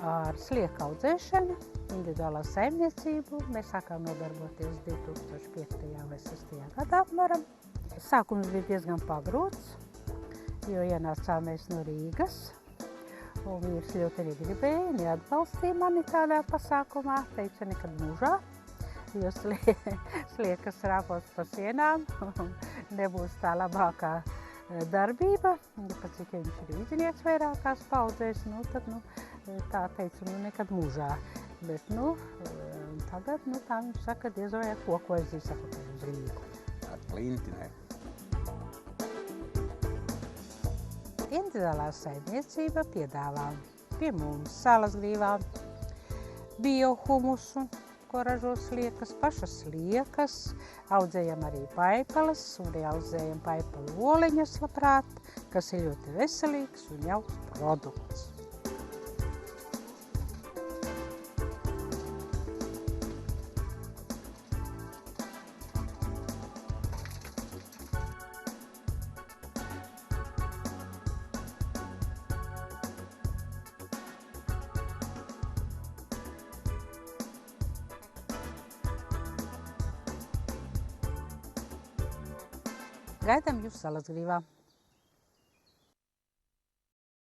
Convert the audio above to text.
ar slieku audzēšanu, individuālā saimniecību. Mēs sākām nodarboties 2005. vai 2006. gadā apmēram. Sākums bija diezgan pagrūts, jo ienācām mēs no Rīgas. Un vīrs ļoti arī gribēja, neatbalstīja mani tādā pasākumā, teica nekad mūžā, jo sliekas rāpos pa sienām un nebūs tā labākā darbība. Pat cik viņš ir īdzinieks vairākās paudzēs, tad tā teica, nekad mūžā. Bet tagad tā viņš saka, diez vai ar koku aizies atpakaļ uz Rīgu. Ar klinti, ne? Individuālā saimniecība piedāvā pie mums Salasgrīvā biohumusu, ko ražo sliekas, pašas sliekas, audzējam arī paipalas un arī audzējam paipalu oliņas labprāt, kas ir ļoti veselīgs un jauks produkts. Gaidām jūs Salasgrīvā!